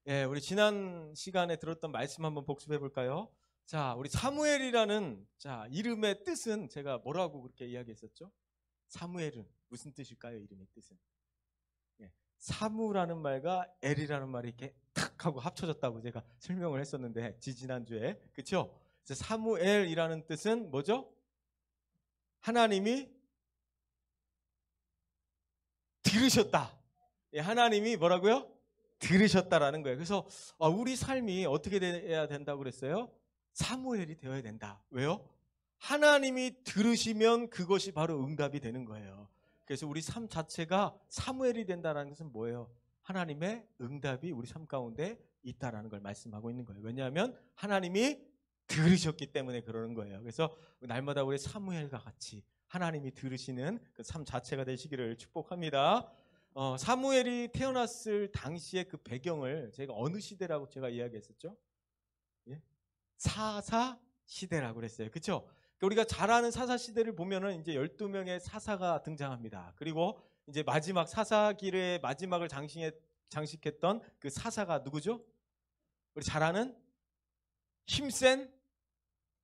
예, 우리 지난 시간에 들었던 말씀 한번 복습해 볼까요? 자, 우리 사무엘이라는 이름의 뜻은 제가 뭐라고 그렇게 이야기했었죠? 사무엘은 무슨 뜻일까요? 이름의 뜻은. 예, 사무라는 말과 엘이라는 말이 이렇게 탁 하고 합쳐졌다고 제가 설명을 했었는데 지지난주에. 그렇죠? 그래서 사무엘이라는 뜻은 뭐죠? 하나님이 들으셨다. 예, 하나님이 뭐라고요? 들으셨다라는 거예요. 그래서 우리 삶이 어떻게 돼야 된다고 그랬어요? 사무엘이 되어야 된다. 왜요? 하나님이 들으시면 그것이 바로 응답이 되는 거예요. 그래서 우리 삶 자체가 사무엘이 된다는 것은 뭐예요? 하나님의 응답이 우리 삶 가운데 있다라는 걸 말씀하고 있는 거예요. 왜냐하면 하나님이 들으셨기 때문에 그러는 거예요. 그래서 날마다 우리 사무엘과 같이 하나님이 들으시는 그 삶 자체가 되시기를 축복합니다. 사무엘이 태어났을 당시의 그 배경을 제가 어느 시대라고 제가 이야기했었죠? 예? 사사 시대라고 그랬어요. 그렇죠? 우리가 잘 아는 사사 시대를 보면은 이제 12명의 사사가 등장합니다. 그리고 이제 마지막 사사기의 마지막을 장식했던 그 사사가 누구죠? 우리 잘 아는 힘센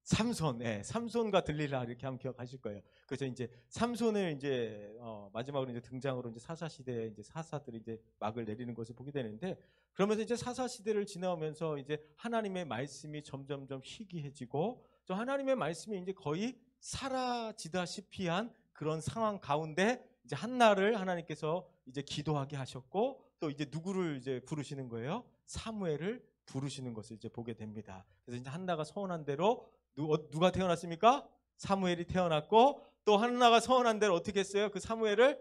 삼손, 삼손과 들릴라 이렇게 하면 기억하실 거예요. 그래서 이제 삼손을 이제 마지막으로 이제 등장으로 이제 사사 시대에 이제 사사들이 이제 막을 내리는 것을 보게 되는데, 그러면서 이제 사사 시대를 지나오면서 이제 하나님의 말씀이 점점점 희귀해지고 또 하나님의 말씀이 이제 거의 사라지다시피 한 그런 상황 가운데 이제 한날을 하나님께서 이제 기도하게 하셨고 또 이제 누구를 이제 부르시는 거예요? 사무엘을 부르시는 것을 이제 보게 됩니다. 그래서 이제 한나가 서원한 대로 누가 태어났습니까? 사무엘이 태어났고 또 한나가 서원한 대로 어떻게 했어요? 그 사무엘을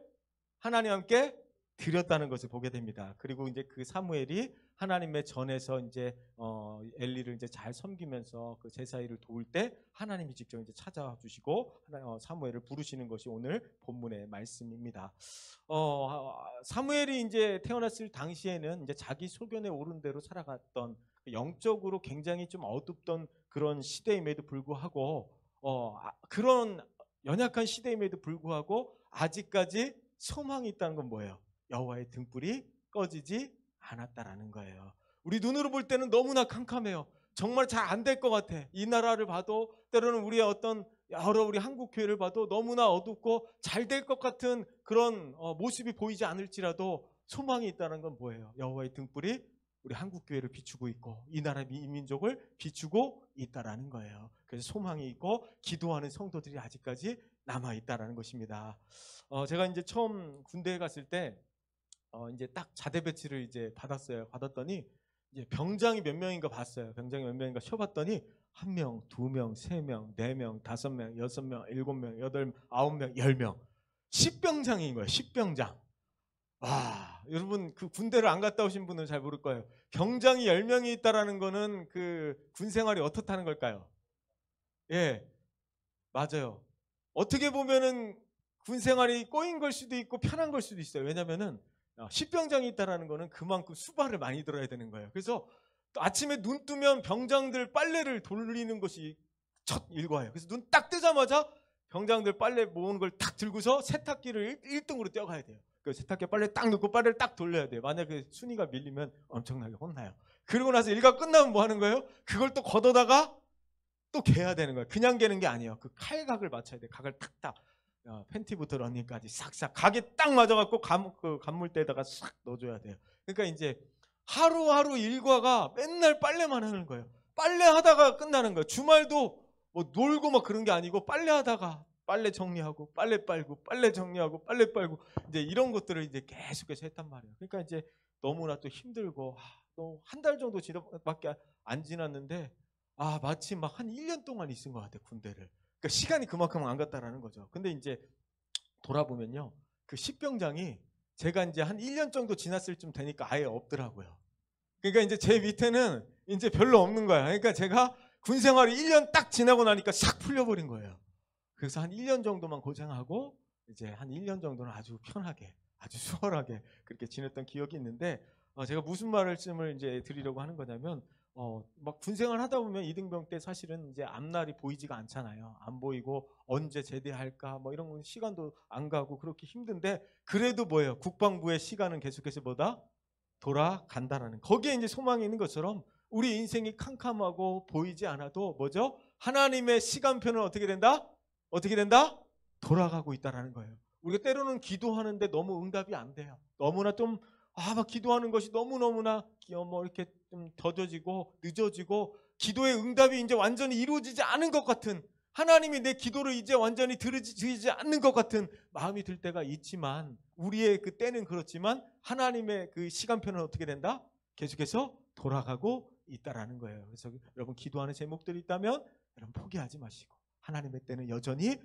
하나님 함께 드렸다는 것을 보게 됩니다. 그리고 이제 그 사무엘이 하나님의 전에서 이제 엘리를 이제 잘 섬기면서 그 제사 일을 도울 때 하나님이 직접 이제 찾아와 주시고 사무엘을 부르시는 것이 오늘 본문의 말씀입니다. 사무엘이 이제 태어났을 당시에는 이제 자기 소견에 오른 대로 살아갔던 영적으로 굉장히 좀 어둡던 그런 시대임에도 불구하고 그런 연약한 시대임에도 불구하고 아직까지 소망이 있다는 건 뭐예요? 여호와의 등불이 꺼지지 않았다라는 거예요. 우리 눈으로 볼 때는 너무나 캄캄해요. 정말 잘 안 될 것 같아. 이 나라를 봐도 때로는 우리의 어떤 여러 우리 한국 교회를 봐도 너무나 어둡고 잘 될 것 같은 그런 모습이 보이지 않을지라도 소망이 있다는 건 뭐예요? 여호와의 등불이 우리 한국 교회를 비추고 있고 이 나라 이 민족을 비추고 있다라는 거예요. 그래서 소망이 있고 기도하는 성도들이 아직까지 남아 있다라는 것입니다. 제가 이제 처음 군대에 갔을 때 이제 딱 자대 배치를 이제 받았더니 이제 병장이 몇 명인가 봤어요. 병장이 몇 명인가 쳐봤더니 1명, 2명, 3명, 4명, 5명, 6명, 7명, 8명, 9명, 10명. 10병장인 거예요. 10병장. 와, 여러분 그 군대를 안 갔다 오신 분은 잘 모를 거예요. 병장이 10명이 있다라는 거는 그 군 생활이 어떻다는 걸까요? 예, 맞아요. 어떻게 보면은 군 생활이 꼬인 걸 수도 있고 편한 걸 수도 있어요. 왜냐면은 10병장이 있다라는 거는 그만큼 수발을 많이 들어야 되는 거예요. 그래서 또 아침에 눈 뜨면 병장들 빨래를 돌리는 것이 첫 일과예요. 그래서 눈 딱 뜨자마자 병장들 빨래 모으는 걸 딱 들고서 세탁기를 1등으로 뛰어가야 돼요. 그 세탁기에 빨래 딱 넣고 빨래를 딱 돌려야 돼요. 만약에 순위가 밀리면 엄청나게 혼나요. 그러고 나서 일과 끝나면 뭐 하는 거예요? 그걸 또 걷어다가 또 개야 되는 거예요. 그냥 개는 게 아니에요. 그 칼각을 맞춰야 돼요. 각을 탁탁. 팬티부터 러닝까지 싹싹 각이 딱 맞아갖고 그 간물대에다가 싹 넣어줘야 돼요. 그러니까 이제 하루하루 일과가 맨날 빨래만 하는 거예요. 빨래하다가 끝나는 거예요. 주말도 뭐 놀고 막 그런 게 아니고 빨래하다가 빨래 정리하고 빨래 빨고 빨래 정리하고 빨래 빨고 이제 이런 것들을 이제 계속해서 했단 말이에요. 그러니까 이제 너무나 또 힘들고 또 한 달 정도 지나밖에 안 지났는데 마치 막 한 1년 동안 있은 것 같아요, 군대를. 그러니까 시간이 그만큼 안 갔다라는 거죠. 근데 이제 돌아보면요. 그 십병장이 제가 이제 한 1년 정도 지났을 쯤 되니까 아예 없더라고요. 그러니까 이제 제 밑에는 이제 별로 없는 거야. 그러니까 제가 군 생활이 1년 딱 지나고 나니까 싹 풀려버린 거예요. 그래서 한 1년 정도만 고생하고 이제 한 1년 정도는 아주 편하게, 아주 수월하게 그렇게 지냈던 기억이 있는데 제가 무슨 말씀을 이제 드리려고 하는 거냐면 막 군생활 하다 보면 이등병 때 사실은 이제 앞날이 보이지가 않잖아요. 안 보이고 언제 제대할까 뭐 이런 건 시간도 안 가고 그렇게 힘든데 그래도 뭐예요? 국방부의 시간은 계속해서 뭐다? 돌아간다라는, 거기에 이제 소망이 있는 것처럼 우리 인생이 캄캄하고 보이지 않아도 뭐죠? 하나님의 시간표는 어떻게 된다? 어떻게 된다? 돌아가고 있다라는 거예요. 우리가 때로는 기도하는데 너무 응답이 안 돼요. 너무나 좀 막 기도하는 것이 너무너무나 뭐 이렇게 좀 더뎌지고 늦어지고 기도의 응답이 이제 완전히 이루어지지 않은 것 같은, 하나님이 내 기도를 이제 완전히 들으시지 않는 것 같은 마음이 들 때가 있지만, 우리의 그 때는 그렇지만 하나님의 그 시간표는 어떻게 된다? 계속해서 돌아가고 있다라는 거예요. 그래서 여러분 기도하는 제목들이 있다면 여러분 포기하지 마시고 하나님의 때는 여전히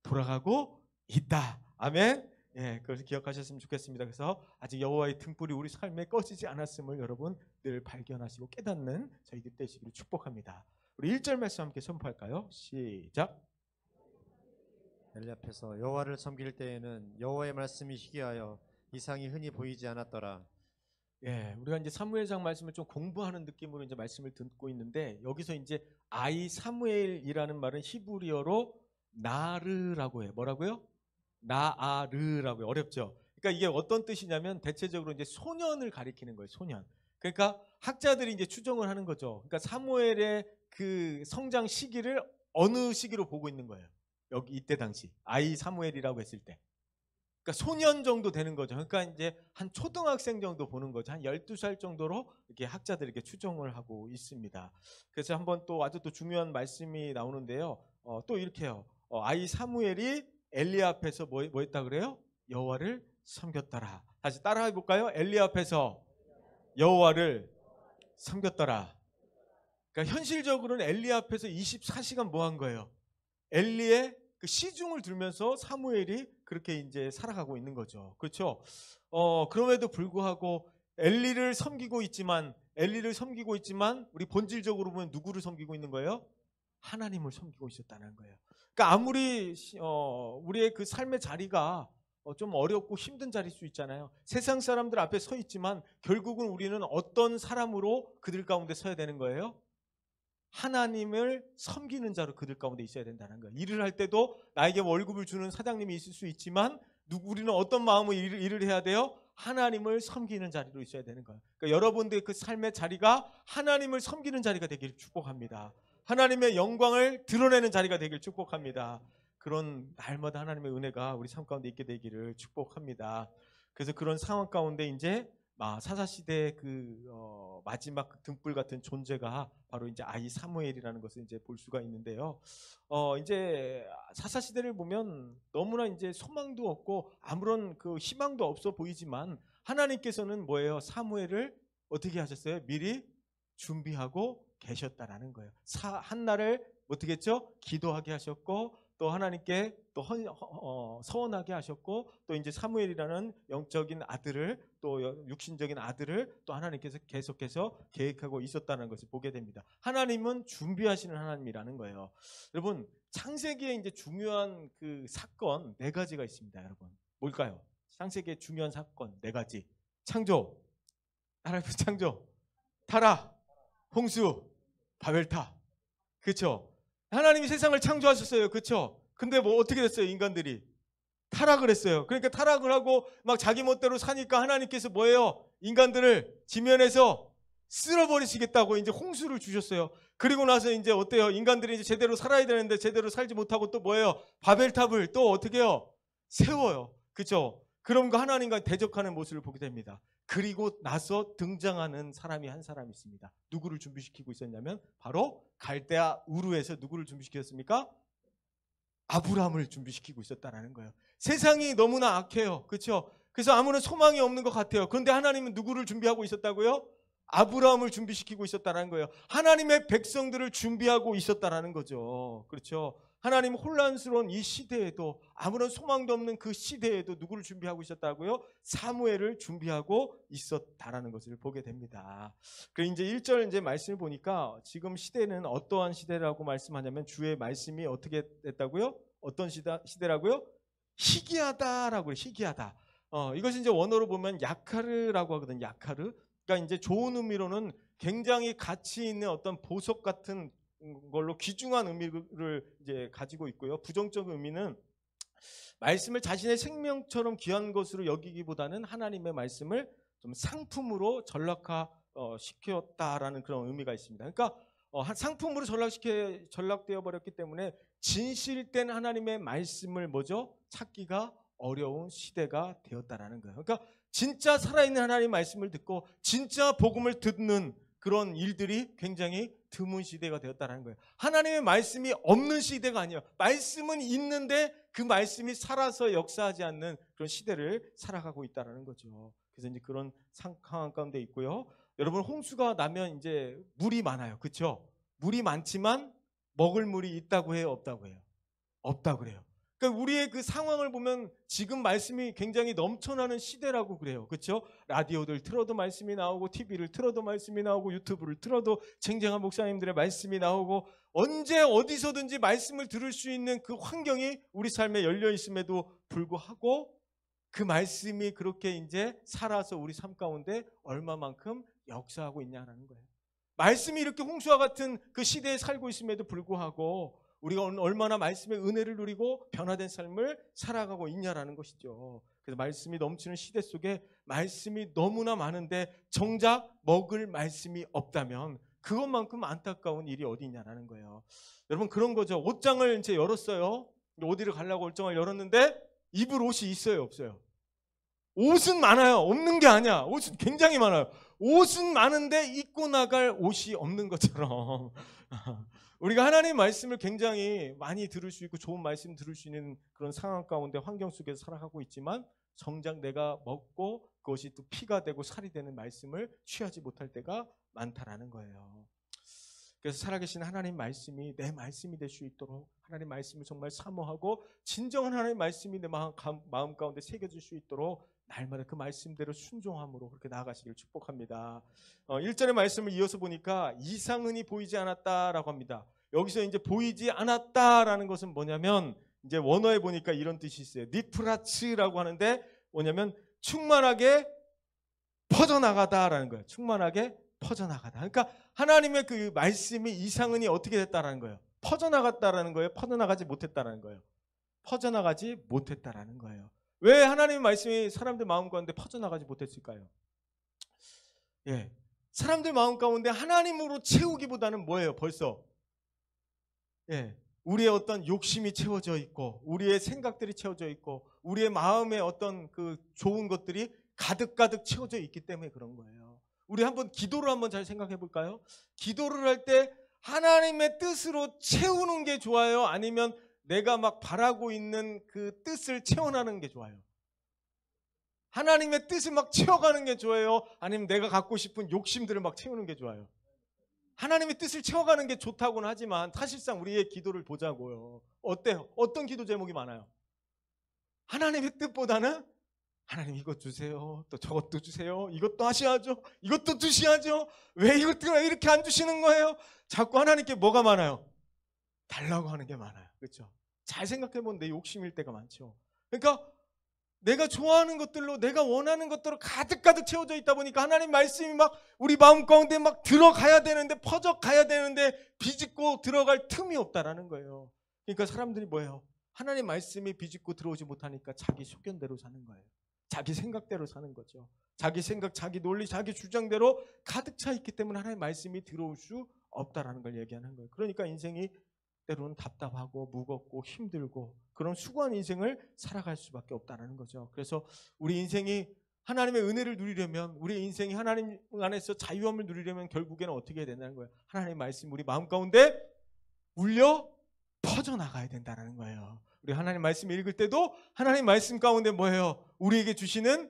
돌아가고 있다. 아멘. 예, 그걸 기억하셨으면 좋겠습니다. 그래서 아직 여호와의 등불이 우리 삶에 꺼지지 않았음을 여러분 늘 발견하시고 깨닫는 저희들 되시기를 축복합니다. 우리 1절 말씀 함께 선포할까요? 시작. 엘리 앞에서 여호와를 섬길 때에는 여호와의 말씀이 희귀하여 이상이 흔히 보이지 않았더라. 예, 우리가 이제 사무엘상 말씀을 좀 공부하는 느낌으로 이제 말씀을 듣고 있는데, 여기서 이제 아이 사무엘이라는 말은 히브리어로 나르라고 해요. 뭐라고요? 나아르라고요. 어렵죠? 그러니까 이게 어떤 뜻이냐면 대체적으로 이제 소년을 가리키는 거예요. 소년. 그러니까 학자들이 이제 추정을 하는 거죠. 그러니까 사무엘의 그 성장 시기를 어느 시기로 보고 있는 거예요. 여기 이때 당시 아이 사무엘이라고 했을 때. 그러니까 소년 정도 되는 거죠. 그러니까 이제 한 초등학생 정도 보는 거죠. 한 12살 정도로 이렇게 학자들이 이렇게 추정을 하고 있습니다. 그래서 한번 또 아주 또 중요한 말씀이 나오는데요. 또 이렇게 해요. 아이 사무엘이 엘리 앞에서 뭐 했다 그래요? 여호와를 섬겼더라. 다시 따라 해볼까요? 엘리 앞에서 여호와를 섬겼더라. 그러니까 현실적으로는 엘리 앞에서 24시간 뭐 한 거예요? 엘리의 그 시중을 들면서 사무엘이 그렇게 이제 살아가고 있는 거죠. 그렇죠? 그럼에도 불구하고 엘리를 섬기고 있지만 우리 본질적으로 보면 누구를 섬기고 있는 거예요? 하나님을 섬기고 있었다는 거예요. 그러니까 아무리 우리의 그 삶의 자리가 좀 어렵고 힘든 자리일 수 있잖아요. 세상 사람들 앞에 서 있지만 결국은 우리는 어떤 사람으로 그들 가운데 서야 되는 거예요? 하나님을 섬기는 자로 그들 가운데 있어야 된다는 거예요. 일을 할 때도 나에게 월급을 주는 사장님이 있을 수 있지만 우리는 어떤 마음으로 일을 해야 돼요? 하나님을 섬기는 자리로 있어야 되는 거예요. 그러니까 여러분들의 그 삶의 자리가 하나님을 섬기는 자리가 되길 축복합니다. 하나님의 영광을 드러내는 자리가 되길 축복합니다. 그런 날마다 하나님의 은혜가 우리 삶 가운데 있게 되기를 축복합니다. 그래서 그런 상황 가운데 이제 사사시대의 그 마지막 등불 같은 존재가 바로 이제 아이 사무엘이라는 것을 이제 볼 수가 있는데요. 이제 사사시대를 보면 너무나 이제 소망도 없고 아무런 그 희망도 없어 보이지만 하나님께서는 뭐예요? 사무엘을 어떻게 하셨어요? 미리 준비하고 계셨다라는 거예요. 한날을 어떻게 했죠? 기도하게 하셨고 또 하나님께 또 서원하게 하셨고 또 이제 사무엘이라는 영적인 아들을 또 육신적인 아들을 또 하나님께서 계속해서 계획하고 있었다는 것을 보게 됩니다. 하나님은 준비하시는 하나님이라는 거예요. 여러분 창세기에 이제 중요한 그 사건 4가지가 있습니다. 여러분 뭘까요? 창세기의 중요한 사건 4가지. 창조, 하나님의 창조, 타락, 홍수, 바벨탑. 그렇죠? 하나님이 세상을 창조하셨어요. 그렇죠? 근데 뭐 어떻게 됐어요? 인간들이 타락을 했어요. 그러니까 타락을 하고 막 자기 멋대로 사니까 하나님께서 뭐예요? 인간들을 지면에서 쓸어버리시겠다고 이제 홍수를 주셨어요. 그리고 나서 이제 어때요? 인간들이 이제 제대로 살아야 되는데 제대로 살지 못하고 또 뭐예요? 바벨탑을 또 어떻게 해요? 세워요. 그렇죠? 그런 거 하나님과 대적하는 모습을 보게 됩니다. 그리고 나서 등장하는 사람이 한 사람이 있습니다. 누구를 준비시키고 있었냐면 바로 갈대아 우르에서 누구를 준비시켰습니까? 아브라함을 준비시키고 있었다는 거예요. 세상이 너무나 악해요. 그렇죠? 그래서 아무런 소망이 없는 것 같아요. 그런데 하나님은 누구를 준비하고 있었다고요? 아브라함을 준비시키고 있었다는 거예요. 하나님의 백성들을 준비하고 있었다는 거죠. 그렇죠? 하나님 혼란스러운 이 시대에도 아무런 소망도 없는 그 시대에도 누구를 준비하고 있었다고요? 사무엘을 준비하고 있었다라는 것을 보게 됩니다. 그리고 이제 1절 이제 말씀을 보니까 지금 시대는 어떠한 시대라고 말씀하냐면 주의 말씀이 어떻게 됐다고요? 어떤 시대라고요? 희귀하다라고 해요. 희귀하다. 이것이 이제 원어로 보면 야카르라고 하거든요. 야카르. 그러니까 이제 좋은 의미로는 굉장히 가치 있는 어떤 보석 같은 걸로 귀중한 의미를 이제 가지고 있고요. 부정적 의미는 말씀을 자신의 생명처럼 귀한 것으로 여기기보다는 하나님의 말씀을 좀 상품으로 전락화 시켰다라는 그런 의미가 있습니다. 그러니까 한 상품으로 전락되어 버렸기 때문에 진실된 하나님의 말씀을 뭐죠? 찾기가 어려운 시대가 되었다라는 거예요. 그러니까 진짜 살아있는 하나님의 말씀을 듣고 진짜 복음을 듣는 그런 일들이 굉장히 드문 시대가 되었다는 거예요. 하나님의 말씀이 없는 시대가 아니에요. 말씀은 있는데 그 말씀이 살아서 역사하지 않는 그런 시대를 살아가고 있다는 거죠. 그래서 이제 그런 상황 가운데 있고요. 여러분, 홍수가 나면 이제 물이 많아요. 그렇죠? 물이 많지만 먹을 물이 있다고 해요, 없다고 해요? 없다고 그래요. 그러니까 우리의 그 상황을 보면 지금 말씀이 굉장히 넘쳐나는 시대라고 그래요. 그렇죠? 라디오들 틀어도 말씀이 나오고 TV를 틀어도 말씀이 나오고 유튜브를 틀어도 쟁쟁한 목사님들의 말씀이 나오고 언제 어디서든지 말씀을 들을 수 있는 그 환경이 우리 삶에 열려 있음에도 불구하고 그 말씀이 그렇게 이제 살아서 우리 삶 가운데 얼마만큼 역사하고 있냐는 거예요. 말씀이 이렇게 홍수와 같은 그 시대에 살고 있음에도 불구하고 우리가 얼마나 말씀의 은혜를 누리고 변화된 삶을 살아가고 있냐라는 것이죠. 그래서 말씀이 넘치는 시대 속에 말씀이 너무나 많은데 정작 먹을 말씀이 없다면 그것만큼 안타까운 일이 어디 있냐라는 거예요. 여러분, 그런 거죠. 옷장을 이제 열었어요. 어디를 가려고 옷장을 열었는데 입을 옷이 있어요, 없어요? 옷은 많아요. 없는 게 아니야. 옷은 굉장히 많아요. 옷은 많은데 입고 나갈 옷이 없는 것처럼 우리가 하나님의 말씀을 굉장히 많이 들을 수 있고 좋은 말씀 들을 수 있는 그런 상황 가운데 환경 속에서 살아가고 있지만 정작 내가 먹고 그것이 또 피가 되고 살이 되는 말씀을 취하지 못할 때가 많다라는 거예요. 그래서 살아계신 하나님 말씀이 내 말씀이 될 수 있도록 하나님 말씀을 정말 사모하고 진정한 하나님 말씀이 내 마음 가운데 새겨질 수 있도록 날마다 그 말씀대로 순종함으로 그렇게 나아가시길 축복합니다. 1절의 말씀을 이어서 보니까 이상은이 보이지 않았다라고 합니다. 여기서 이제 보이지 않았다라는 것은 뭐냐면 이제 원어에 보니까 이런 뜻이 있어요. 니프라츠라고 하는데 뭐냐면 충만하게 퍼져나가다라는 거예요. 충만하게 퍼져나가다. 그러니까 하나님의 그 말씀이 이상은이 어떻게 됐다라는 거예요. 퍼져나갔다라는 거예요. 퍼져나가지 못했다라는 거예요. 퍼져나가지 못했다라는 거예요. 왜 하나님의 말씀이 사람들 마음 가운데 퍼져나가지 못했을까요? 예, 사람들 마음 가운데 하나님으로 채우기보다는 뭐예요? 벌써 우리의 어떤 욕심이 채워져 있고 우리의 생각들이 채워져 있고 우리의 마음에 어떤 그 좋은 것들이 가득가득 채워져 있기 때문에 그런 거예요. 우리 한번 기도를 한번 잘 생각해 볼까요? 기도를 할 때 하나님의 뜻으로 채우는 게 좋아요? 아니면 내가 막 바라고 있는 그 뜻을 채워나가는 게 좋아요? 하나님의 뜻을 막 채워가는 게 좋아요? 아니면 내가 갖고 싶은 욕심들을 막 채우는 게 좋아요? 하나님의 뜻을 채워가는 게 좋다고는 하지만 사실상 우리의 기도를 보자고요. 어때요? 어떤 기도 제목이 많아요? 하나님의 뜻보다는 하나님 이것 주세요. 또 저것도 주세요. 이것도 하셔야죠. 이것도 주셔야죠. 왜 이것도 이렇게 안 주시는 거예요? 자꾸 하나님께 뭐가 많아요? 달라고 하는 게 많아요. 그렇죠? 잘 생각해보면 내 욕심일 때가 많죠. 그러니까 내가 좋아하는 것들로 내가 원하는 것들로 가득가득 채워져 있다 보니까 하나님 말씀이 막 우리 마음 가운데 막 들어가야 되는데 퍼져가야 되는데 비집고 들어갈 틈이 없다라는 거예요. 그러니까 사람들이 뭐예요? 하나님 말씀이 비집고 들어오지 못하니까 자기 소견대로 사는 거예요. 자기 생각대로 사는 거죠. 자기 생각, 자기 논리, 자기 주장대로 가득 차 있기 때문에 하나님 말씀이 들어올 수 없다라는 걸 얘기하는 거예요. 그러니까 인생이 때로는 답답하고 무겁고 힘들고 그런 수고한 인생을 살아갈 수밖에 없다는 거죠. 그래서 우리 인생이 하나님의 은혜를 누리려면 우리 인생이 하나님 안에서 자유함을 누리려면 결국에는 어떻게 해야 된다는 거예요? 하나님의 말씀 우리 마음 가운데 울려 퍼져나가야 된다는 거예요. 우리 하나님 말씀 읽을 때도 하나님 말씀 가운데 뭐예요? 우리에게 주시는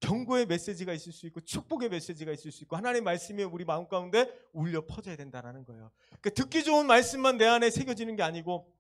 경고의 메시지가 있을 수 있고 축복의 메시지가 있을 수 있고 하나님의 말씀이 우리 마음 가운데 울려 퍼져야 된다는 거예요. 그러니까 듣기 좋은 말씀만 내 안에 새겨지는 게 아니고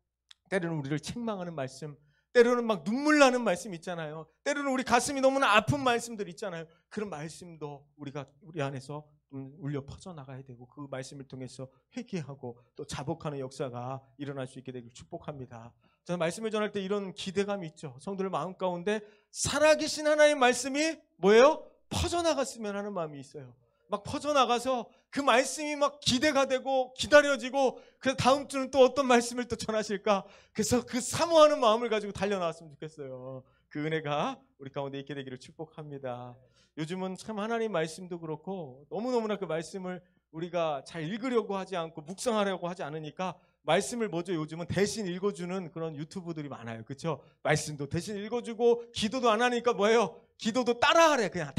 때로는 우리를 책망하는 말씀, 때로는 막 눈물 나는 말씀 있잖아요. 때로는 우리 가슴이 너무나 아픈 말씀들 있잖아요. 그런 말씀도 우리 안에서 울려 퍼져나가야 되고 그 말씀을 통해서 회개하고 또 자복하는 역사가 일어날 수 있게 되길 축복합니다. 저는 말씀을 전할 때 이런 기대감이 있죠. 성도들 마음 가운데 살아계신 하나님의 말씀이 뭐예요? 퍼져나갔으면 하는 마음이 있어요. 막 퍼져나가서 그 말씀이 막 기대가 되고 기다려지고 그래서 다음 주는 또 어떤 말씀을 또 전하실까? 그래서 그 사모하는 마음을 가지고 달려나왔으면 좋겠어요. 그 은혜가 우리 가운데 있게 되기를 축복합니다. 요즘은 참 하나님 말씀도 그렇고 너무너무나 그 말씀을 우리가 잘 읽으려고 하지 않고 묵상하려고 하지 않으니까 말씀을 먼저 요즘은 대신 읽어주는 그런 유튜브들이 많아요. 그렇죠? 말씀도 대신 읽어주고 기도도 안 하니까 뭐예요? 기도도 따라하래. 그냥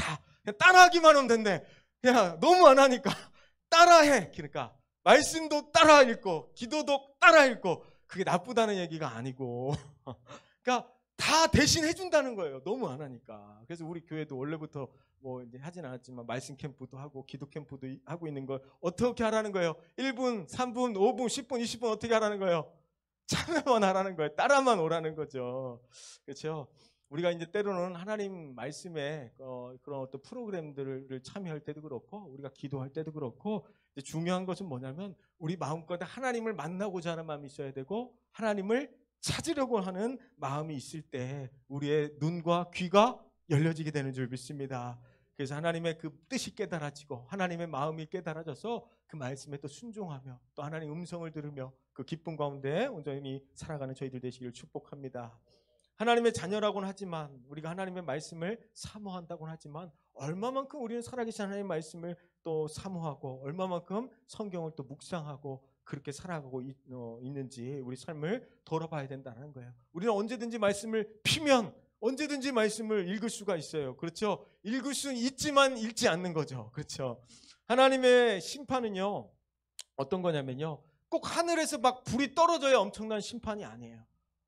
따라하기만 하면 된대. 그냥 너무 안 하니까 따라해. 그러니까 말씀도 따라 읽고 기도도 따라 읽고 그게 나쁘다는 얘기가 아니고 그러니까 다 대신 해준다는 거예요. 너무 안 하니까. 그래서 우리 교회도 원래부터 뭐 이제 하진 않았지만 말씀 캠프도 하고 기도 캠프도 하고 있는 걸 어떻게 하라는 거예요? 1분, 3분, 5분, 10분, 20분 어떻게 하라는 거예요? 참여만 하라는 거예요. 따라만 오라는 거죠. 그렇죠? 우리가 이제 때로는 하나님 말씀에 그런 어떤 프로그램들을 참여할 때도 그렇고 우리가 기도할 때도 그렇고 이제 중요한 것은 뭐냐면 우리 마음가운데 하나님을 만나고자 하는 마음이 있어야 되고 하나님을 찾으려고 하는 마음이 있을 때 우리의 눈과 귀가 열려지게 되는 줄 믿습니다. 그래서 하나님의 그 뜻이 깨달아지고 하나님의 마음이 깨달아져서 그 말씀에 또 순종하며 또 하나님 음성을 들으며 그 기쁨 가운데 온전히 살아가는 저희들 되시기를 축복합니다. 하나님의 자녀라고는 하지만 우리가 하나님의 말씀을 사모한다고는 하지만 얼마만큼 우리는 살아계신 하나님의 말씀을 또 사모하고 얼마만큼 성경을 또 묵상하고 그렇게 살아가고 있는지 우리 삶을 돌아봐야 된다는 거예요. 우리는 언제든지 말씀을 피면 언제든지 말씀을 읽을 수가 있어요. 그렇죠? 읽을 수는 있지만 읽지 않는 거죠. 그렇죠? 하나님의 심판은요 어떤 거냐면요 꼭 하늘에서 막 불이 떨어져야 엄청난 심판이 아니에요.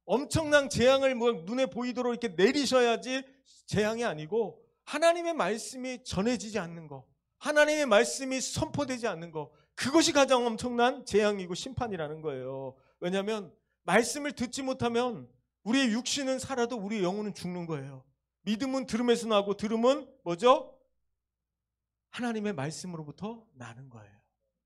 엄청난 재앙을 눈에 보이도록 이렇게 내리셔야지 재앙이 아니고 하나님의 말씀이 전해지지 않는 거, 하나님의 말씀이 선포되지 않는 거, 그것이 가장 엄청난 재앙이고 심판이라는 거예요. 왜냐하면 말씀을 듣지 못하면 우리의 육신은 살아도 우리의 영혼은 죽는 거예요. 믿음은 들음에서 나고 들음은 뭐죠? 하나님의 말씀으로부터 나는 거예요.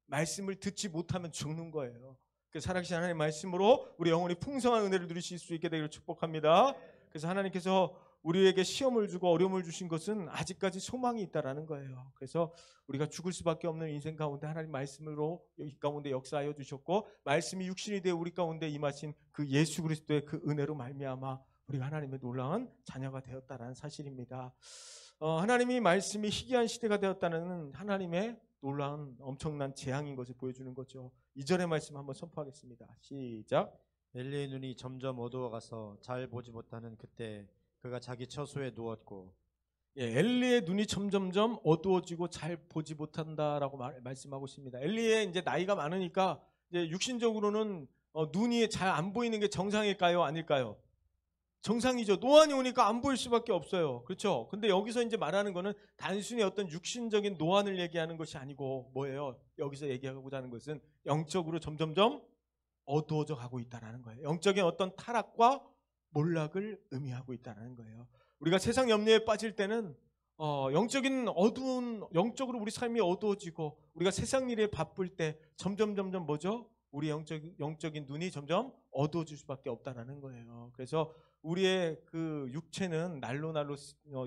말씀을 듣지 못하면 죽는 거예요. 그 살아계신 하나님의 말씀으로 우리 영혼이 풍성한 은혜를 누리실 수 있게 되기를 축복합니다. 그래서 하나님께서 우리에게 시험을 주고 어려움을 주신 것은 아직까지 소망이 있다라는 거예요. 그래서 우리가 죽을 수밖에 없는 인생 가운데 하나님 말씀으로 이 가운데 역사하여 주셨고 말씀이 육신이 되어 우리 가운데 임하신 그 예수 그리스도의 그 은혜로 말미암아 우리가 하나님의 놀라운 자녀가 되었다라는 사실입니다. 하나님이 말씀이 희귀한 시대가 되었다는 하나님의 놀라운 엄청난 재앙인 것을 보여주는 거죠. 2절의 말씀 한번 선포하겠습니다. 시작. 엘리의 눈이 점점 어두워가서 잘 보지 못하는 그때 그가 자기 처소에 누웠고. 엘리의 눈이 점점점 어두워지고 잘 보지 못한다라고 말씀하고 있습니다. 엘리의 이제 나이가 많으니까 이제 육신적으로는 눈이 잘 안 보이는 게 정상일까요? 아닐까요? 정상이죠. 노안이 오니까 안 보일 수밖에 없어요. 그렇죠? 근데 여기서 이제 말하는 거는 단순히 어떤 육신적인 노안을 얘기하는 것이 아니고 뭐예요? 여기서 얘기하고자 하는 것은 영적으로 점점점 어두워져 가고 있다는 거예요. 영적인 어떤 타락과 몰락을 의미하고 있다는 거예요. 우리가 세상 염려에 빠질 때는 영적으로 우리 삶이 어두워지고 우리가 세상 일에 바쁠 때 점점 뭐죠? 우리 영적인 눈이 점점 어두워질 수밖에 없다라는 거예요. 그래서 우리의 그 육체는 날로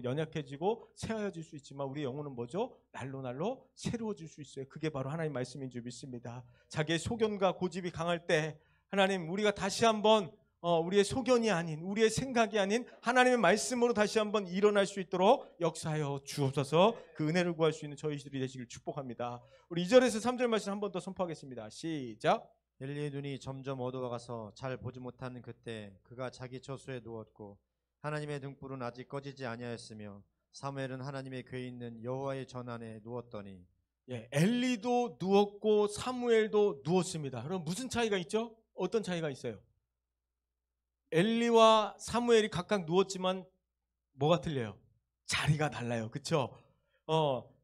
연약해지고 새하여질 수 있지만 우리의 영혼은 뭐죠? 날로 새로워질 수 있어요. 그게 바로 하나님의 말씀인 줄 믿습니다. 자기의 소견과 고집이 강할 때 하나님 우리가 다시 한번 우리의 소견이 아닌 우리의 생각이 아닌 하나님의 말씀으로 다시 한번 일어날 수 있도록 역사하여 주옵소서. 그 은혜를 구할 수 있는 저희들이 되시길 축복합니다. 우리 2절에서 3절 말씀 한 번 더 선포하겠습니다. 시작. 엘리의 눈이 점점 어두워가서 잘 보지 못하는 그때 그가 자기 처소에 누웠고 하나님의 등불은 아직 꺼지지 아니하였으며 사무엘은 하나님의 궤에 있는 여호와의 전 안에 누웠더니. 엘리도 누웠고 사무엘도 누웠습니다. 그럼 무슨 차이가 있죠? 어떤 차이가 있어요? 엘리와 사무엘이 각각 누웠지만 뭐가 틀려요? 자리가 달라요. 그렇죠?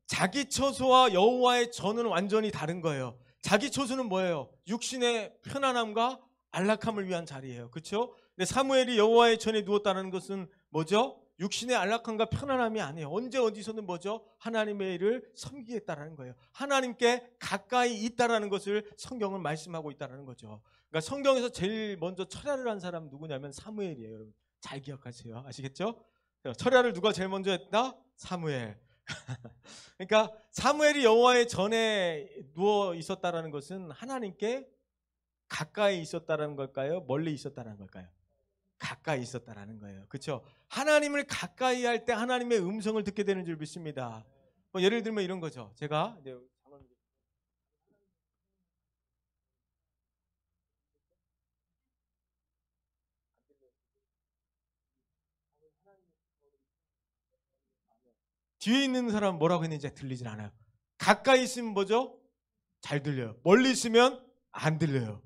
자기 처소와 여호와의 전은 완전히 다른 거예요. 자기 처소는 뭐예요? 육신의 편안함과 안락함을 위한 자리예요. 그렇죠? 근데 사무엘이 여호와의 전에 누웠다는 것은 뭐죠? 육신의 안락함과 편안함이 아니에요. 언제 어디서는 뭐죠? 하나님의 일을 섬기겠다라는 거예요. 하나님께 가까이 있다라는 것을 성경은 말씀하고 있다라는 거죠. 그러니까 성경에서 제일 먼저 철야를 한 사람 누구냐면 사무엘이에요. 여러분 잘 기억하세요. 아시겠죠? 철야를 누가 제일 먼저 했다? 사무엘. 그러니까 사무엘이 여호와의 전에 누워 있었다라는 것은 하나님께 가까이 있었다라는 걸까요? 멀리 있었다라는 걸까요? 가까이 있었다라는 거예요. 그렇죠? 하나님을 가까이 할 때 하나님의 음성을 듣게 되는 줄 믿습니다. 뭐 예를 들면 이런 거죠. 제가 이제 뒤에 있는 사람 뭐라고 했는지 들리질 않아요. 가까이 있으면 뭐죠? 잘 들려요. 멀리 있으면 안 들려요.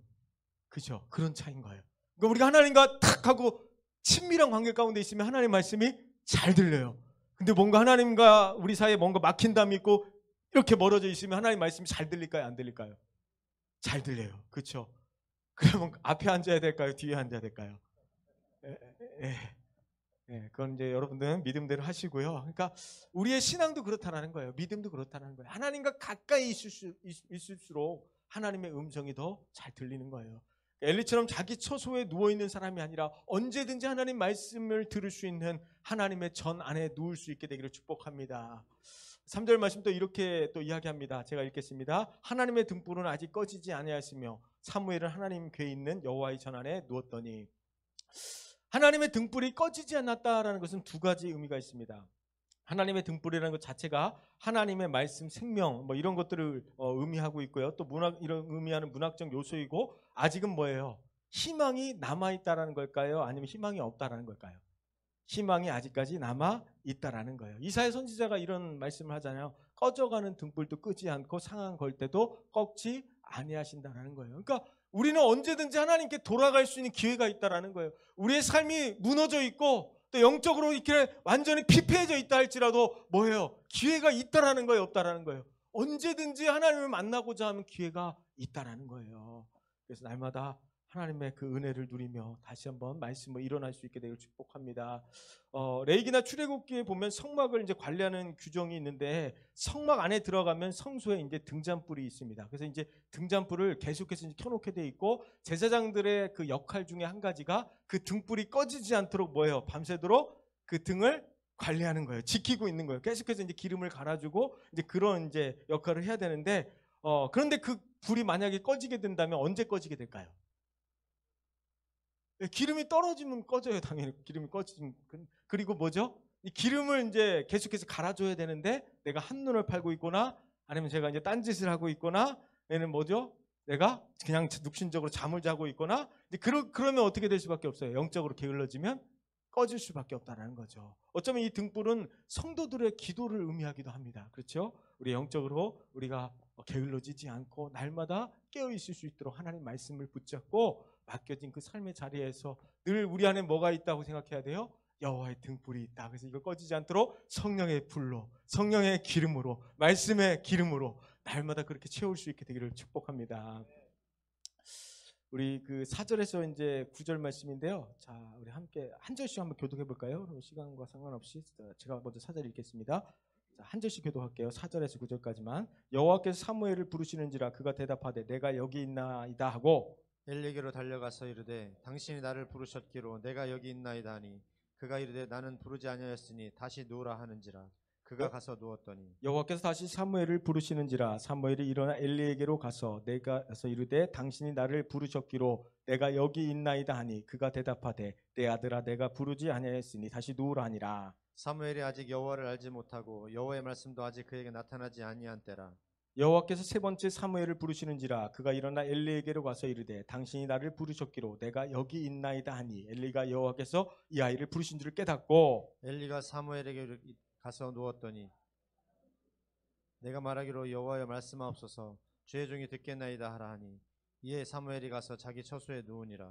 그죠? 그런 차이인 거예요. 그러니까 우리가 하나님과 탁 하고 친밀한 관계 가운데 있으면 하나님 말씀이 잘 들려요. 근데 뭔가 하나님과 우리 사이에 뭔가 막힌 담이 있고 이렇게 멀어져 있으면 하나님 말씀이 잘 들릴까요? 안 들릴까요? 잘 들려요. 그렇죠? 그러면 앞에 앉아야 될까요? 뒤에 앉아야 될까요? 에, 에, 그건 이제 여러분들은 믿음대로 하시고요. 그러니까 우리의 신앙도 그렇다는 거예요. 믿음도 그렇다는 거예요. 하나님과 가까이 있을수록 하나님의 음성이 더 잘 들리는 거예요. 엘리처럼 자기 처소에 누워있는 사람이 아니라 언제든지 하나님 말씀을 들을 수 있는 하나님의 전 안에 누울 수 있게 되기를 축복합니다. 3절 말씀 또 이렇게 또 이야기합니다. 제가 읽겠습니다. 하나님의 등불은 아직 꺼지지 아니하였으며 사무엘은 하나님 궤에 있는 여호와의 전 안에 누웠더니, 하나님의 등불이 꺼지지 않았다라는 것은 두 가지 의미가 있습니다. 하나님의 등불이라는 것 자체가 하나님의 말씀, 생명 뭐 이런 것들을 의미하고 있고요. 또 이런 의미하는 문학적 요소이고, 아직은 뭐예요? 희망이 남아있다라는 걸까요? 아니면 희망이 없다라는 걸까요? 희망이 아직까지 남아있다라는 거예요. 이사야 선지자가 이런 말씀을 하잖아요. 꺼져가는 등불도 끄지 않고 상한 걸 때도 꺾지 아니하신다라는 거예요. 그러니까 우리는 언제든지 하나님께 돌아갈 수 있는 기회가 있다라는 거예요. 우리의 삶이 무너져 있고 또 영적으로 이렇게 완전히 피폐해져 있다 할지라도 뭐예요? 기회가 있다라는 거예요, 없다라는 거예요. 언제든지 하나님을 만나고자 하면 기회가 있다라는 거예요. 그래서 날마다 하나님의 그 은혜를 누리며 다시 한번 말씀으로 일어날 수 있게 되길 축복합니다. 레위기나 출애굽기에 보면 성막을 이제 관리하는 규정이 있는데, 성막 안에 들어가면 성소에 이제 등잔불이 있습니다. 그래서 이제 등잔불을 계속해서 이제 켜놓게 돼 있고, 제사장들의 그 역할 중에 한 가지가 그 등불이 꺼지지 않도록 뭐예요? 밤새도록 그 등을 관리하는 거예요. 지키고 있는 거예요. 계속해서 이제 기름을 갈아주고 이제 그런 이제 역할을 해야 되는데, 그런데 그 불이 만약에 꺼지게 된다면 언제 꺼지게 될까요? 기름이 떨어지면 꺼져요. 당연히 기름이 꺼지면. 그리고 뭐죠? 이 기름을 이제 계속해서 갈아줘야 되는데, 내가 한눈을 팔고 있거나 아니면 제가 이제 딴짓을 하고 있거나, 얘는 뭐죠? 내가 그냥 육신적으로 잠을 자고 있거나, 그러면 어떻게 될 수밖에 없어요? 영적으로 게을러지면 꺼질 수밖에 없다는 거죠. 어쩌면 이 등불은 성도들의 기도를 의미하기도 합니다. 그렇죠? 우리 영적으로 우리가 게을러지지 않고 날마다 깨어 있을 수 있도록 하나님 말씀을 붙잡고 맡겨진 그 삶의 자리에서 늘 우리 안에 뭐가 있다고 생각해야 돼요? 여호와의 등불이 있다. 그래서 이걸 꺼지지 않도록 성령의 불로, 성령의 기름으로, 말씀의 기름으로 날마다 그렇게 채울 수 있게 되기를 축복합니다. 우리 그 4절에서 이제 9절 말씀인데요. 자, 우리 함께 한 절씩 한번 교독해 볼까요? 시간과 상관없이 제가 먼저 4절 읽겠습니다. 자, 한 절씩 교독할게요. 4절에서 9절까지만. 여호와께서 사무엘을 부르시는지라 그가 대답하되 내가 여기 있나이다 하고, 엘리에게로 달려가서 이르되 당신이 나를 부르셨기로 내가 여기 있나이다 하니, 그가 이르되 나는 부르지 아니하였으니 다시 누우라 하는지라. 그가 가서 누웠더니, 여호와께서 다시 사무엘을 부르시는지라 사무엘이 일어나 엘리에게로 가서 이르되 당신이 나를 부르셨기로 내가 여기 있나이다 하니, 그가 대답하되 내 아들아 내가 부르지 아니하였으니 다시 누우라 하니라. 사무엘이 아직 여호와를 알지 못하고 여호와의 말씀도 아직 그에게 나타나지 아니한 때라. 여호와께서 세 번째 사무엘을 부르시는지라 그가 일어나 엘리에게로 가서 이르되 당신이 나를 부르셨기로 내가 여기 있나이다 하니, 엘리가 여호와께서 이 아이를 부르신 줄을 깨닫고 엘리가 사무엘에게 가서 누웠더니 내가 말하기로 여호와여 말씀하옵소서 주의 종이 듣겠나이다 하라 하니, 이에 사무엘이 가서 자기 처소에 누우니라.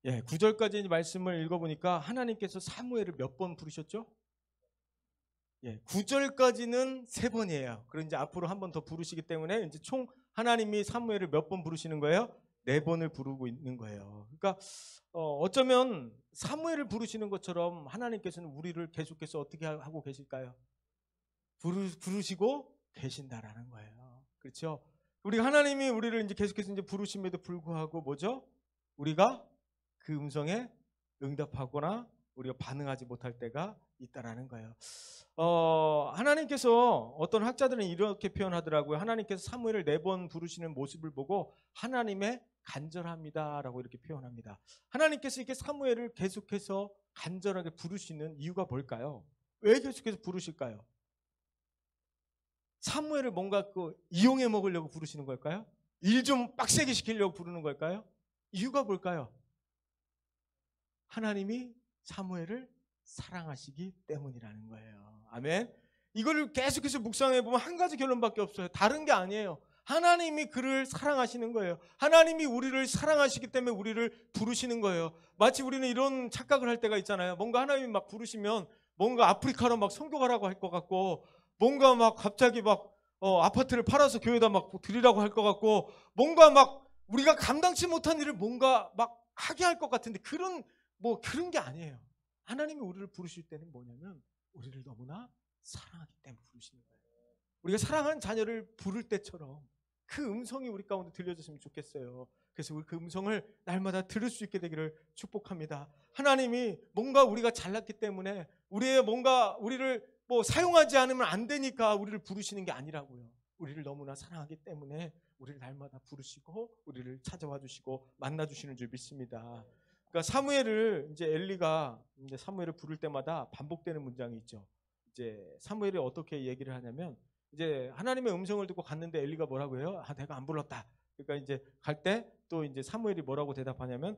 9절까지 말씀을 읽어보니까 하나님께서 사무엘을 몇 번 부르셨죠? 9절까지는 3번이에요. 그리고 이제 앞으로 한 번 더 부르시기 때문에 이제 총 하나님이 사무엘을 몇 번 부르시는 거예요? 4번을 부르고 있는 거예요. 그러니까 어쩌면 사무엘을 부르시는 것처럼 하나님께서는 우리를 계속해서 어떻게 하고 계실까요? 부르시고 계신다라는 거예요. 그렇죠? 우리가 하나님이 우리를 이제 계속해서 이제 부르심에도 불구하고 뭐죠? 우리가 그 음성에 응답하거나 우리가 반응하지 못할 때가 있다라는 거예요. 하나님께서 어떤 학자들은 이렇게 표현하더라고요. 하나님께서 사무엘을 4번 부르시는 모습을 보고 하나님의 간절합니다라고 이렇게 표현합니다. 하나님께서 이렇게 사무엘을 계속해서 간절하게 부르시는 이유가 뭘까요? 왜 계속해서 부르실까요? 사무엘을 뭔가 이용해 먹으려고 부르시는 걸까요? 일 좀 빡세게 시키려고 부르는 걸까요? 이유가 뭘까요? 하나님이 사무엘을 사랑하시기 때문이라는 거예요. 아멘. 이거를 계속해서 묵상해 보면 한 가지 결론밖에 없어요. 다른 게 아니에요. 하나님이 그를 사랑하시는 거예요. 하나님이 우리를 사랑하시기 때문에 우리를 부르시는 거예요. 마치 우리는 이런 착각을 할 때가 있잖아요. 뭔가 하나님이 막 부르시면 뭔가 아프리카로 막 선교 가라고 할 것 같고, 뭔가 막 갑자기 막 아파트를 팔아서 교회에다 막 드리라고 할 것 같고, 뭔가 막 우리가 감당치 못한 일을 뭔가 막 하게 할 것 같은데 그런 게 아니에요. 하나님이 우리를 부르실 때는 뭐냐면 우리를 너무나 사랑하기 때문에 부르시는 거예요. 우리가 사랑하는 자녀를 부를 때처럼 그 음성이 우리 가운데 들려졌으면 좋겠어요. 그래서 우리 그 음성을 날마다 들을 수 있게 되기를 축복합니다. 하나님이 뭔가 우리가 잘났기 때문에 우리의 뭔가 우리를 사용하지 않으면 안 되니까 우리를 부르시는 게 아니라고요. 우리를 너무나 사랑하기 때문에 우리를 날마다 부르시고 우리를 찾아와 주시고 만나 주시는 줄 믿습니다. 그러니까 사무엘을 이제 엘리가 이제 사무엘을 부를 때마다 반복되는 문장이 있죠. 이제 사무엘이 어떻게 얘기를 하냐면 이제 하나님의 음성을 듣고 갔는데 엘리가 뭐라고 해요? 내가 안 불렀다. 그러니까 이제 갈 때 또 이제 사무엘이 뭐라고 대답하냐면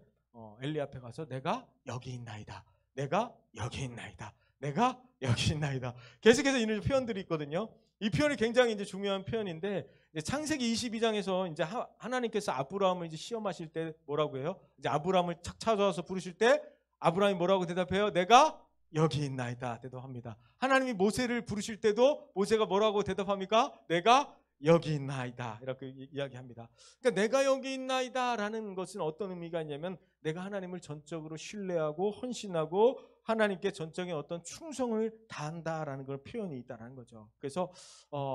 엘리 앞에 가서 내가 여기 있나이다. 내가 여기 있나이다. 내가 여기 있나이다. 계속해서 이런 표현들이 있거든요. 이 표현이 굉장히 이제 중요한 표현인데 창세기 22장에서 이제 하나님께서 아브라함을 이제 시험하실 때 뭐라고 해요? 이제 아브라함을 착 찾아와서 부르실 때 아브라함이 뭐라고 대답해요? 내가 여기 있나이다 대답합니다. 하나님이 모세를 부르실 때도 모세가 뭐라고 대답합니까? 내가 여기 있나이다 이렇게 이야기합니다. 그러니까 내가 여기 있나이다라는 것은 어떤 의미가 있냐면 내가 하나님을 전적으로 신뢰하고 헌신하고 하나님께 전적인 어떤 충성을 다한다라는 그런 표현이 있다는 거죠. 그래서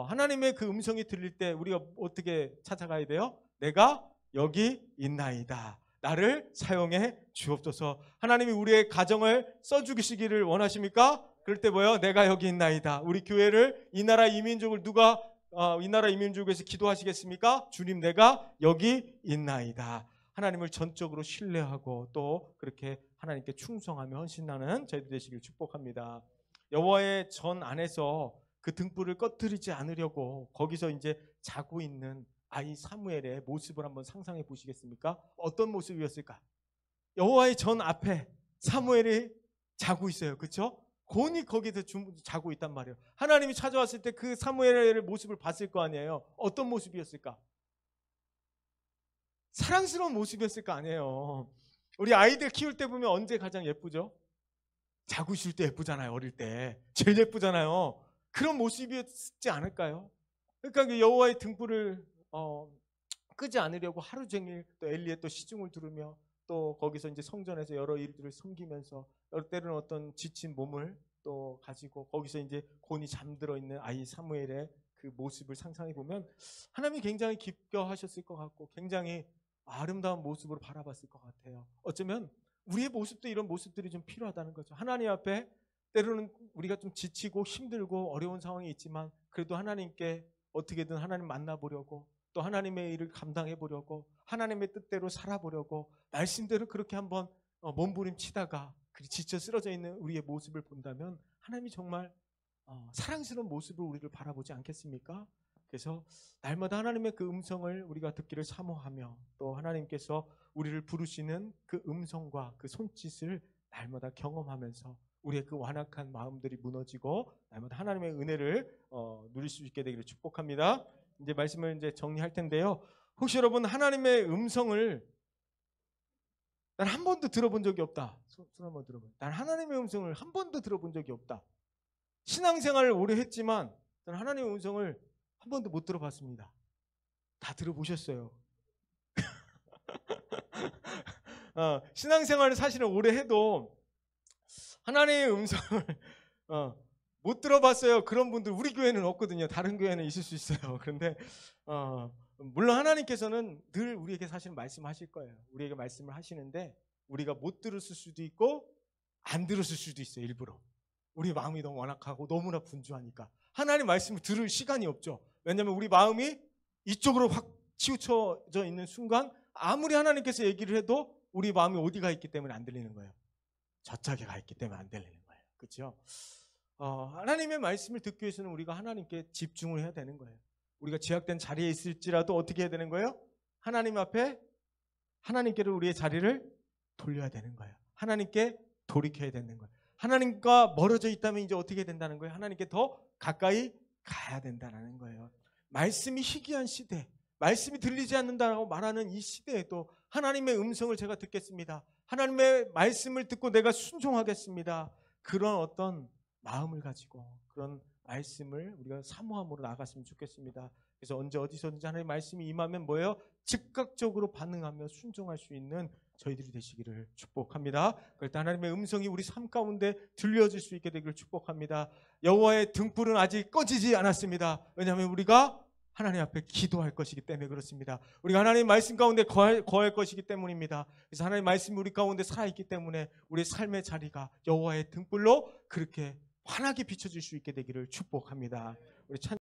하나님의 그 음성이 들릴 때 우리가 어떻게 찾아가야 돼요? 내가 여기 있나이다. 나를 사용해 주옵소서. 하나님이 우리의 가정을 써주시기를 원하십니까? 그럴 때 뭐예요? 내가 여기 있나이다. 우리 교회를 이 나라 이민족을 누가 이 나라 이민족을 위해서 기도하시겠습니까? 주님 내가 여기 있나이다. 하나님을 전적으로 신뢰하고 또 그렇게 하나님께 충성하며 헌신하는 저희들 되시길 축복합니다. 여호와의 전 안에서 그 등불을 꺼뜨리지 않으려고 거기서 이제 자고 있는 아이 사무엘의 모습을 한번 상상해 보시겠습니까? 어떤 모습이었을까? 여호와의 전 앞에 사무엘이 자고 있어요. 그렇죠? 곤히 거기서 자고 있단 말이에요. 하나님이 찾아왔을 때 그 사무엘의 모습을 봤을 거 아니에요. 어떤 모습이었을까? 사랑스러운 모습이었을 거 아니에요. 우리 아이들 키울 때 보면 언제 가장 예쁘죠? 자고 있을 때 예쁘잖아요. 어릴 때 제일 예쁘잖아요. 그런 모습이었지 않을까요? 그러니까 그 여호와의 등불을 끄지 않으려고 하루 종일 또 엘리의 또 시중을 들으며 또 거기서 이제 성전에서 여러 일들을 섬기면서 때로는 어떤 지친 몸을 또 가지고 거기서 이제 곤히 잠들어 있는 아이 사무엘의 그 모습을 상상해 보면 하나님이 굉장히 기뻐하셨을 것 같고 굉장히 아름다운 모습으로 바라봤을 것 같아요. 어쩌면 우리의 모습도 이런 모습들이 좀 필요하다는 거죠. 하나님 앞에 때로는 우리가 좀 지치고 힘들고 어려운 상황이 있지만 그래도 하나님께 어떻게든 하나님 만나보려고 또 하나님의 일을 감당해 보려고 하나님의 뜻대로 살아보려고 말씀대로 그렇게 한번 몸부림치다가 지쳐 쓰러져 있는 우리의 모습을 본다면 하나님이 정말 사랑스러운 모습으로 우리를 바라보지 않겠습니까? 그래서 날마다 하나님의 그 음성을 우리가 듣기를 사모하며 또 하나님께서 우리를 부르시는 그 음성과 그 손짓을 날마다 경험하면서 우리의 그 완악한 마음들이 무너지고 날마다 하나님의 은혜를 누릴 수 있게 되기를 축복합니다. 이제 말씀을 이제 정리할 텐데요. 혹시 여러분 하나님의 음성을 난 한 번도 들어본 적이 없다. 손 한번 들어봐요. 난 하나님의 음성을 한 번도 들어본 적이 없다. 신앙생활을 오래 했지만 난 하나님의 음성을 한 번도 못 들어봤습니다. 다 들어보셨어요. 신앙생활을 사실은 오래 해도 하나님의 음성을 못 들어봤어요. 그런 분들 우리 교회는 없거든요. 다른 교회는 있을 수 있어요. 그런데 물론 하나님께서는 늘 우리에게 사실 말씀하실 거예요. 우리에게 말씀을 하시는데 우리가 못 들었을 수도 있고 안 들었을 수도 있어요. 일부러. 우리 마음이 너무 완악하고 너무나 분주하니까. 하나님 말씀을 들을 시간이 없죠. 왜냐하면 우리 마음이 이쪽으로 확 치우쳐져 있는 순간 아무리 하나님께서 얘기를 해도 우리 마음이 어디가 있기 때문에 안 들리는 거예요. 저쪽에 가 있기 때문에 안 들리는 거예요. 그렇죠? 하나님의 말씀을 듣기 위해서는 우리가 하나님께 집중을 해야 되는 거예요. 우리가 제약된 자리에 있을지라도 어떻게 해야 되는 거예요? 하나님 앞에 하나님께로 우리의 자리를 돌려야 되는 거예요. 하나님께 돌이켜야 되는 거예요. 하나님과 멀어져 있다면 이제 어떻게 된다는 거예요? 하나님께 더 가까이 가야 된다는 거예요. 말씀이 희귀한 시대, 말씀이 들리지 않는다고 말하는 이 시대에도 하나님의 음성을 제가 듣겠습니다. 하나님의 말씀을 듣고 내가 순종하겠습니다. 그런 어떤 마음을 가지고 그런 말씀을 우리가 사모함으로 나갔으면 좋겠습니다. 그래서 언제 어디서든지 하나님의 말씀이 임하면 뭐예요? 즉각적으로 반응하며 순종할 수 있는 저희들이 되시기를 축복합니다. 그럴 때 하나님의 음성이 우리 삶 가운데 들려질 수 있게 되기를 축복합니다. 여호와의 등불은 아직 꺼지지 않았습니다. 왜냐하면 우리가 하나님 앞에 기도할 것이기 때문에 그렇습니다. 우리가 하나님의 말씀 가운데 거할 것이기 때문입니다. 그래서 하나님의 말씀이 우리 가운데 살아있기 때문에 우리의 삶의 자리가 여호와의 등불로 그렇게 환하게 비춰질 수 있게 되기를 축복합니다. 우리 찬